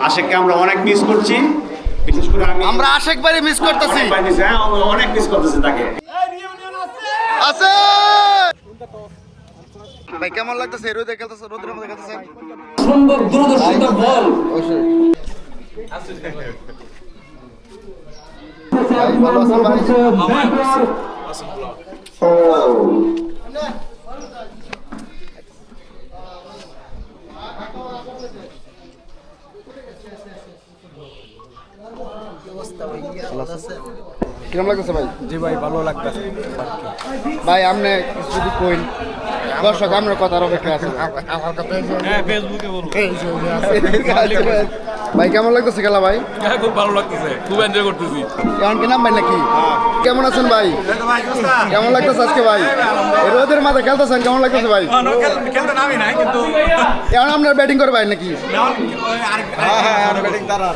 আশেককে আমরা অনেক মিস করছি, বিশেষ করে আমরা আশেক ভাই মিস করতেছি। হ্যাঁ, অনেক মিস করতেছি তাকে। আছে ভাই, কেমন লাগতেছে রোদে খেলতেছে, রোদের মধ্যে খেলতেছেন? সুন্দর দূরদর্শিত বল। ভাই ভালো আছেন ভাই? কিরম লাগতেছে ভাই? জি ভাই, ভালো লাগতেছে ভাই আপনি যদি কইন দর্শক আমরা কথার অপেক্ষা আছে। ভাই কেমন লাগতেছে খেলা ভাই? খুব ভালো লাগতেছে, খুব এনজয় করতেছি। কেমন কি নাম ভাই নাকি? কেমন আছেন ভাই? কেমন লাগতেছে আজকে ভাই? এই রোদের মাথায় খেলতেছেন, কেমন লাগতেছে ভাই? খেলতে নামি নাই কিন্তু কেমন আপনার ব্যাটিং করে ভাই নাকি?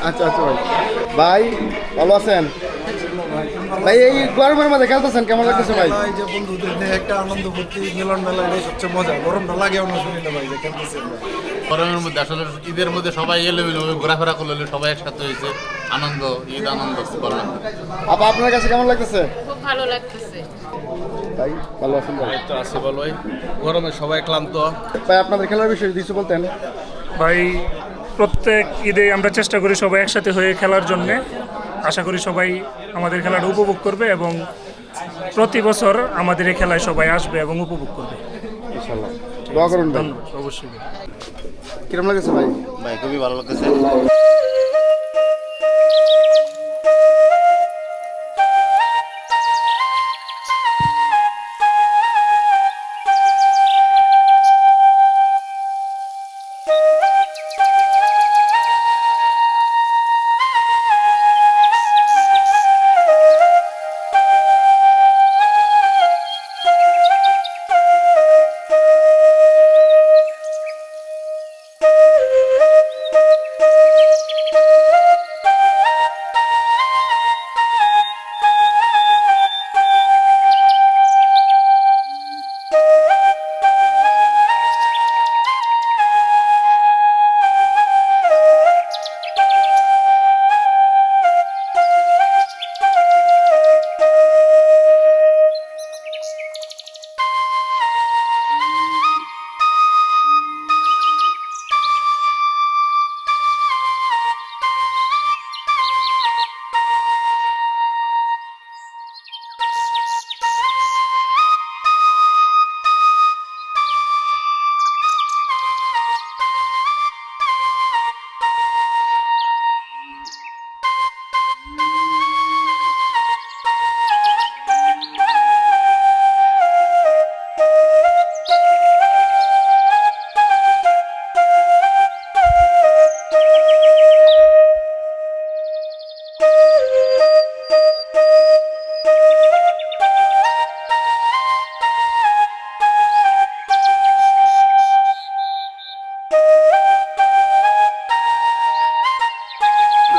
আচ্ছা আচ্ছা ভাই। ভাই ভালো আছেন ভাই? এই গরমের মধ্যে খেলতেছেন, কেমন লাগতেছে ভাই? ভাই যে বন্ধুদের নিয়ে একটা আনন্দ ফুর্তি মিলন মেলা, এটাই সবচেয়ে মজা। গরমটা লাগে অন্য শরীরে ভাই যে খেলতেছে। গরমের মধ্যে আসলে ঈদের মধ্যে সবাই এলে ঘোরাফেরা করলে সবাই একসাথে হয়েছে, আনন্দ, ঈদ আনন্দ করলাম। আপা আপনার কাছে কেমন লাগতেছে? খুব ভালো লাগতেছে। ভাই ভালো আছেন ভাই? তো আছে ভালোই, গরমে সবাই ক্লান্ত। ভাই আপনাদের খেলার বিষয়ে কিছু বলতেন? ভাই প্রত্যেক ঈদে আমরা চেষ্টা করি সবাই একসাথে হয়ে খেলার জন্যে। আশা করি সবাই আমাদের খেলাটা উপভোগ করবে এবং প্রতি বছর আমাদের এই খেলায় সবাই আসবে এবং উপভোগ করবে। ইনশাআল্লাহ দোয়া করুন ভাই। অবশ্যই। কিরম লাগতেছে ভাই? ভাই খুবই ভালো লাগতেছে।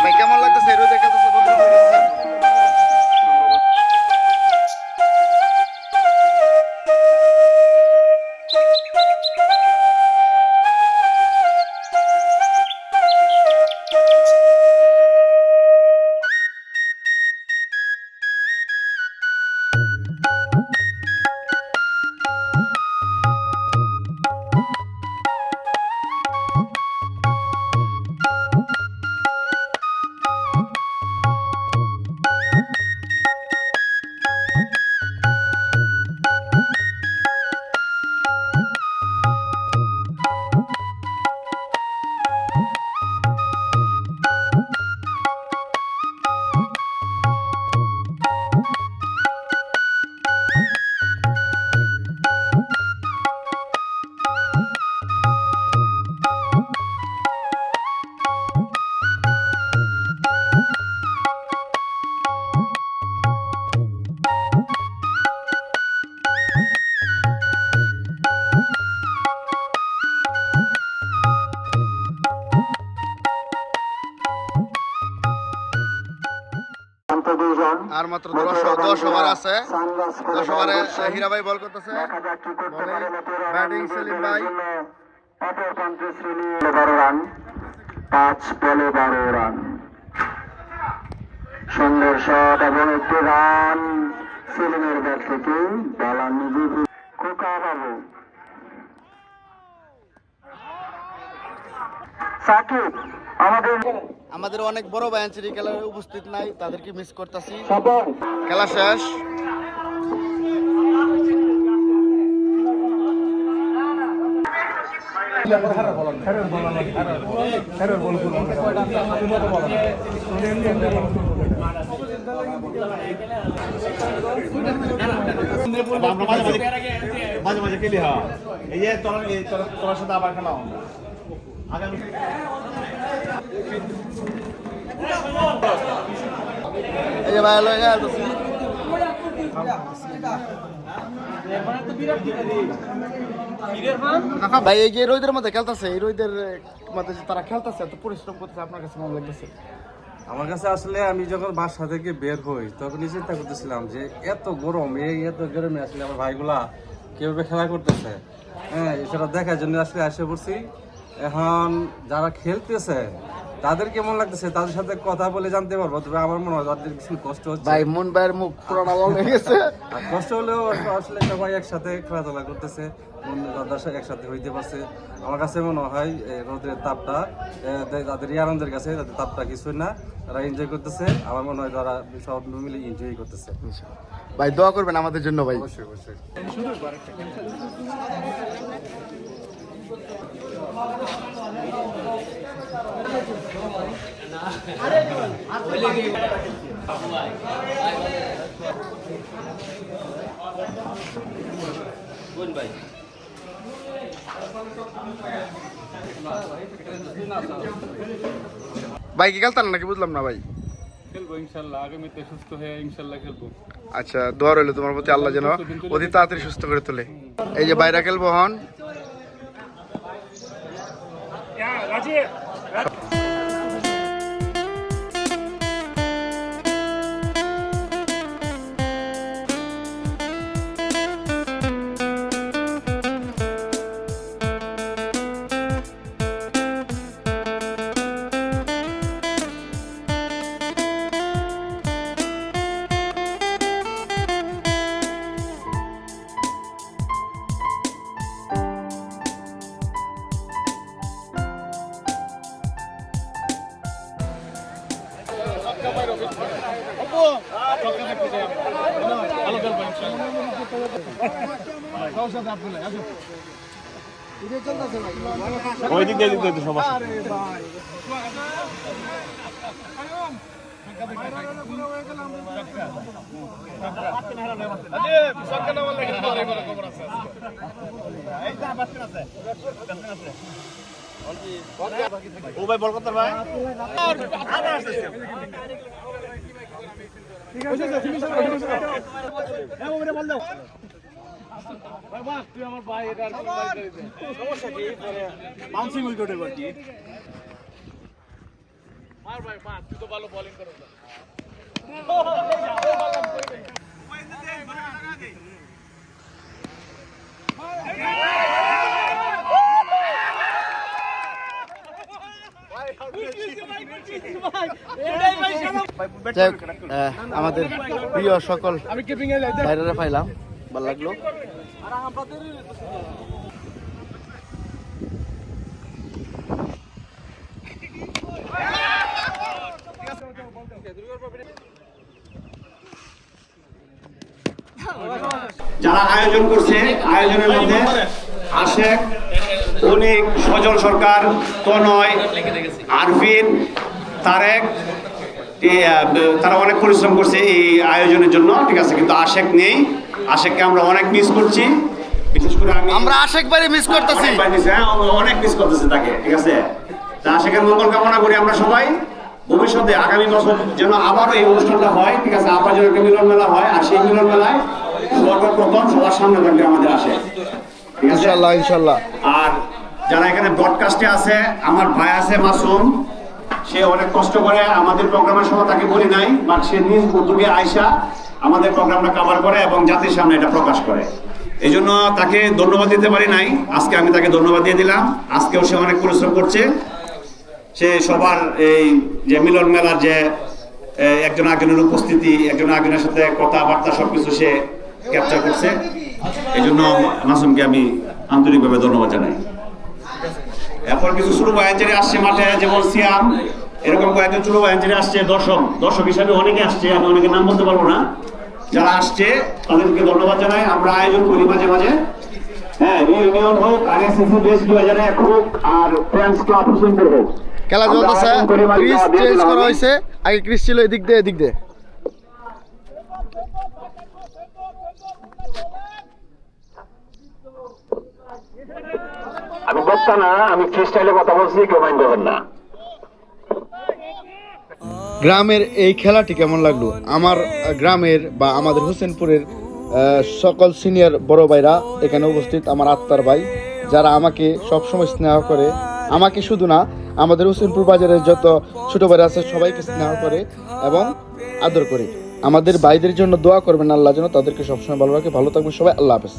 ভাই কেমন লাগতেছে রোদে খেলতেছে, রোদের মধ্যে খেলতেছেন? আর মাত্র 10 ওভার আছে। 10 ওভারে হীরা ভাই বল করতেছে, ব্যাটিং সেলিম ভাই। 5 বলে 12 রান। সুন্দর শট এবং একটি রান সেলিমের ব্যাট থেকে বলা নিজে খোকা বাবু সাকিব আমাদের অনেক বড় ভাই আঞ্চলি খেলায় উপস্থিত নাই, তাদেরকে মিস করতেছি। খেলা শেষ। মাঝে মাঝে খেলি হয় এই যে তোর সাথে আবার খেলা হবে আগামী এই যে ভাই লয়ে গেল ভাই, এই যে রোদের মধ্যে খেলতেছে, এই রোদের মধ্যে যে তারা খেলতেছে এত পরিশ্রম করতেছে, আপনার কাছে মনে লাগতেছে? আমার কাছে আসলে আমি যখন বাসা থেকে বের হই তখনই চিন্তা করতেছিলাম যে এত গরম, এত গরমে আসলে আমার ভাইগুলা কিভাবে খেলা করতেছে, হ্যাঁ সেটা দেখার জন্য আসলে এসে পড়ছি। এখন যারা খেলতেছে তাদের কেমন লাগতেছে তাদের সাথে কথা বলে জানতে পারবো, তবে আমার মনে হয় তাদের কিছু কষ্ট হচ্ছে। ভাই মন ভাইয়ের মুখ পুরোটা লাল হয়ে গেছে। আর কষ্ট হলেও আসলে সবাই একসাথে খেলাধুলা করতেছে, দাদার একসাথে হইতে পারছে। আমার কাছে মনে হয় রোদের তাপটা তাদের আনন্দের কাছে তাদের তাপটা কিছুই না, তারা এনজয় করতেছে। আমার মনে হয় তারা সব মিলে এনজয় করতেছে। ভাই দোয়া করবেন আমাদের জন্য ভাই। অবশ্যই অবশ্যই। ভাই কি খেলতেন নাকি বুঝলাম না ভাই? খেলবো ইনশাল্লাহ, আগামীতে সুস্থ হয়ে ইনশাল্লাহ খেলবো। আচ্ছা, দোয়া রইল তোমার প্রতি, আল্লাহ যেন অতি তাড়াতাড়ি সুস্থ করে তোলে। এই যে বাইরা খেলবো হন। ওই দিক দিয়ে তো সমস্যা ও ভাই বল করতে ভাই ঠিক আছে বল দাও তুই আমার ভাই, এটা সমস্যা কি বাউন্সিং উইকেটে বাকি মার ভাই মার, তুই তো ভালো বোলিং করছ। আমাদের প্রিয় সকল বাইরে পাইলাম, ভালো লাগলো। যারা আয়োজন করছে, আয়োজনের মধ্যে আশেক, অনিক, সজল সরকার, তনয়, আরফিন, তারেক, তারা অনেক পরিশ্রম করছে এই আয়োজনের জন্য, ঠিক আছে। কিন্তু আশেক নেই, আশেককে আমরা অনেক মিস করছি, বিশেষ করে আমরা আশেক ভাই মিস করতেছি, অনেক মিস করতেছি তাকে, ঠিক আছে। তা আশেকের মঙ্গল কামনা করি আমরা সবাই, ভবিষ্যতে আগামী বছর যেন আবারও এই অনুষ্ঠানটা হয়, ঠিক আছে। আবার যেন একটা মিলন মেলা হয়, আর সেই মিলন মেলায় সর্বপ্রথম সবার সামনে থাকবে আমাদের আসে, ঠিক আছে ইনশাআল্লাহ ইনশাআল্লাহ। আর যারা এখানে ব্রডকাস্টে আছে, আমার ভাই আছে মাসুম, সে অনেক কষ্ট করে আমাদের প্রোগ্রামের সময় তাকে বলি নাই, বাট সে নিজ উদ্যোগে আইসা আমাদের প্রোগ্রামটা কভার করে এবং জাতির সামনে এটা প্রকাশ করে। এই জন্য তাকে ধন্যবাদ দিতে পারি নাই, আজকে আমি তাকে ধন্যবাদ দিয়ে দিলাম। আজকেও সে অনেক পরিশ্রম করছে, সে সবার এই যে মিলন মেলার যে একজন একজনের উপস্থিতি, একজন একজনের সাথে কথাবার্তা সবকিছু সে ক্যাপচার করছে। এই জন্য মাসুমকে আমি আন্তরিকভাবে ধন্যবাদ জানাই। এরপর কিছু ছোট বায়াঞ্চারি আসছে মাঠে, যেমন সিয়াম, এরকম কয়েকজন ছোট বায়াঞ্চারি আসছে। দর্শক হিসাবে অনেকে আসছে, আমি অনেকের নাম বলতে পারবো না। যারা আসছে তাদেরকে ধন্যবাদ জানাই। আমরা আয়োজন করি মাঝে মাঝে, হ্যাঁ, ইউনিয়ন হোক, আরএসএস বেস 2001 হোক, আর ফ্রেন্ডস ক্লাব হোসেনপুর হোক। খেলা চলতেছে, ক্রিজ চেঞ্জ করা হয়েছে। আগে ক্রিজ ছিল এদিক দিয়ে এদিক দিয়ে। আমি বক্তা না, আমি ফ্রি স্টাইলে কথা বলছি, কেউ মাইন্ড করবেন না। গ্রামের এই খেলাটি কেমন লাগলো? আমার গ্রামের বা আমাদের হোসেনপুরের সকল সিনিয়র বড় ভাইরা এখানে উপস্থিত, আমার আত্মার ভাই, যারা আমাকে সবসময় স্নেহ করে, আমাকে শুধু না, আমাদের হোসেনপুর বাজারের যত ছোট ভাইরা আছে সবাইকে স্নেহ করে এবং আদর করে। আমাদের ভাইদের জন্য দোয়া করবেন, আল্লাহ যেন তাদেরকে সবসময় ভালো রাখে। ভালো থাকবেন সবাই, আল্লাহ হাফেজ।